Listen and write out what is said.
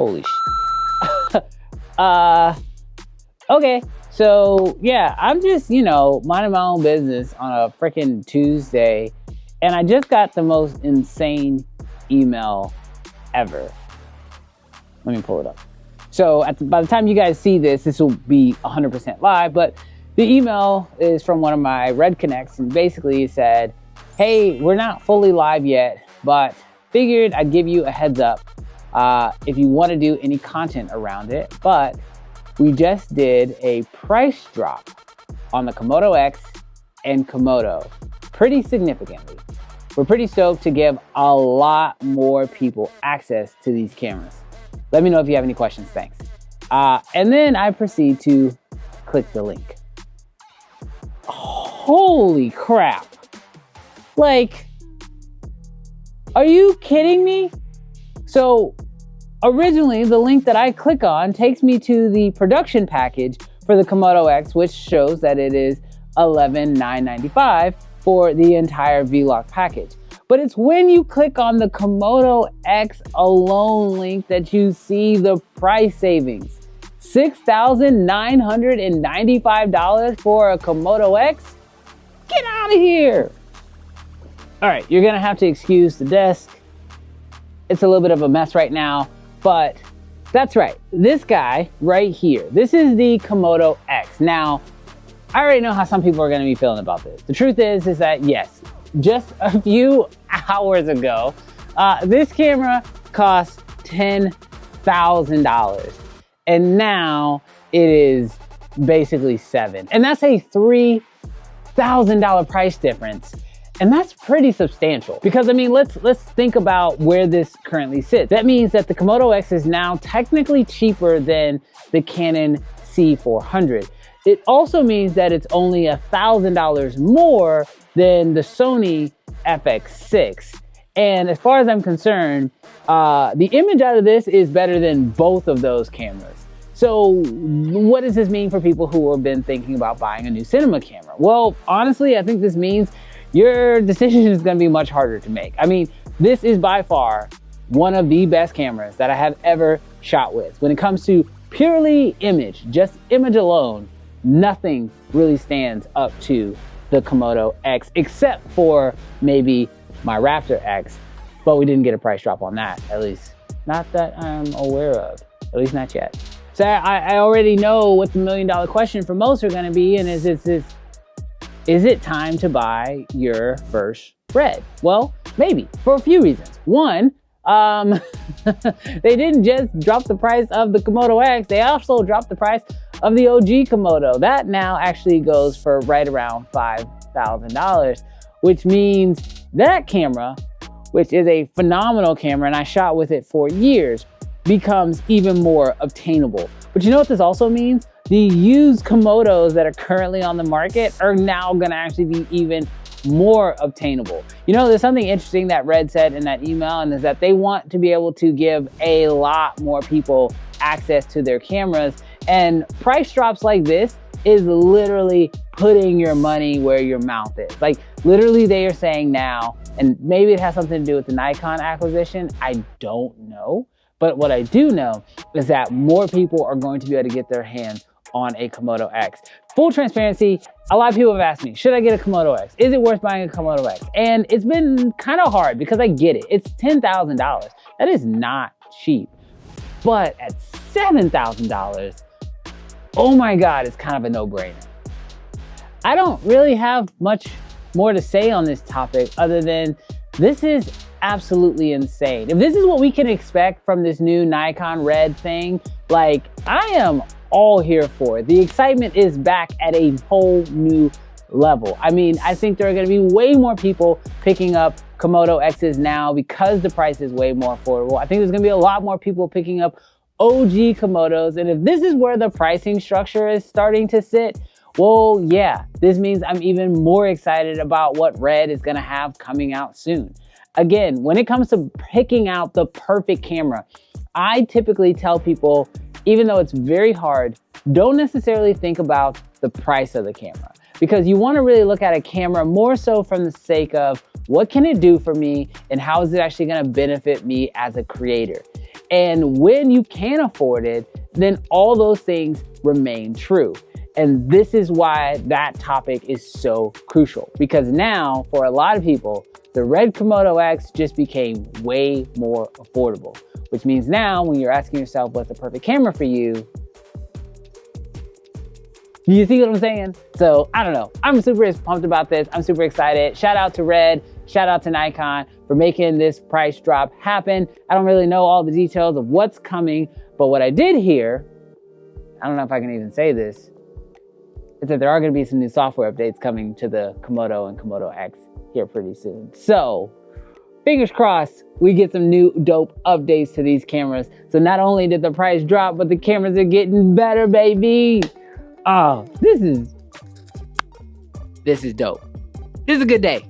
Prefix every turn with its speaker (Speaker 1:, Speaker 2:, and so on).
Speaker 1: Holy okay, so yeah, I'm just, minding my own business on a freaking Tuesday, and I just got the most insane email ever. Let me pull it up. So by the time you guys see this, this will be 100% live, but the email is from one of my Red Connects, and basically it said, hey, we're not fully live yet, but figured I'd give you a heads up if you want to do any content around it. But we just did a price drop on the Komodo X and Komodo pretty significantly. We're pretty stoked to give a lot more people access to these cameras. Let me know if you have any questions, thanks. And then I proceed to click the link. Holy crap. Like, are you kidding me? So originally the link that I click on takes me to the production package for the Komodo X, which shows that it is $11,995 for the entire vlog package. But it's when you click on the Komodo X alone link that you see the price savings. $6,995 for a Komodo X? Get out of here! All right, you're gonna have to excuse the desk. It's a little bit of a mess right now, but that's right. This guy right here, this is the Komodo X. Now, I already know how some people are gonna be feeling about this. The truth is that yes, just a few hours ago, this camera cost $10,000. And now it is basically $7,000. And that's a $3,000 price difference. And that's pretty substantial because, I mean, let's think about where this currently sits. That means that the Komodo X is now technically cheaper than the Canon C400. It also means that it's only $1,000 more than the Sony FX6. And as far as I'm concerned, the image out of this is better than both of those cameras. So what does this mean for people who have been thinking about buying a new cinema camera? Well, honestly, I think this means your decision is going to be much harder to make. I mean, this is by far one of the best cameras that I have ever shot with. When it comes to purely image, just image alone, nothing really stands up to the Komodo X, except for maybe my Raptor X, but we didn't get a price drop on that, at least not that I'm aware of, at least not yet. So I already know what the $1 million question for most are gonna be, and is it time to buy your first Red? Well, maybe, for a few reasons. One, they didn't just drop the price of the Komodo X, they also dropped the price of the OG Komodo. That now actually goes for right around $5,000, which means that camera, which is a phenomenal camera, and I shot with it for years, becomes even more obtainable. But you know what this also means? The used Komodos that are currently on the market are now gonna actually be even more obtainable. You know, there's something interesting that Red said in that email, and is that they want to be able to give a lot more people access to their cameras, and price drops like this is literally putting your money where your mouth is. Like, literally they are saying now, and maybe it has something to do with the Nikon acquisition, I don't know. But what I do know is that more people are going to be able to get their hands on a Komodo X. Full transparency, a lot of people have asked me, should I get a Komodo X? Is it worth buying a Komodo X? And it's been kind of hard because I get it. It's $10,000. That is not cheap. But at $7,000, oh my God, it's kind of a no-brainer. I don't really have much more to say on this topic other than this is absolutely insane. If this is what we can expect from this new Nikon Red thing, like, I am all here for it. The excitement is back at a whole new level. I mean, I think there are gonna be way more people picking up Komodo X's now because the price is way more affordable. I think there's gonna be a lot more people picking up OG Komodos, and if this is where the pricing structure is starting to sit, well, yeah, this means I'm even more excited about what Red is gonna have coming out soon. Again, when it comes to picking out the perfect camera, I typically tell people, even though it's very hard, don't necessarily think about the price of the camera, because you want to really look at a camera more so from the sake of what can it do for me and how is it actually going to benefit me as a creator. And when you can afford it, then all those things remain true. And this is why that topic is so crucial, because now for a lot of people, the Red Komodo X just became way more affordable, which means now when you're asking yourself what's the perfect camera for you, you see what I'm saying? So I don't know. I'm super pumped about this. I'm super excited. Shout out to Red. Shout out to Nikon for making this price drop happen. I don't really know all the details of what's coming, but what I did hear, I don't know if I can even say this, is that there are going to be some new software updates coming to the Komodo and Komodo X here pretty soon. So fingers crossed we get some new dope updates to these cameras. So not only did the price drop, but the cameras are getting better, baby. Oh, this is dope. This is a good day.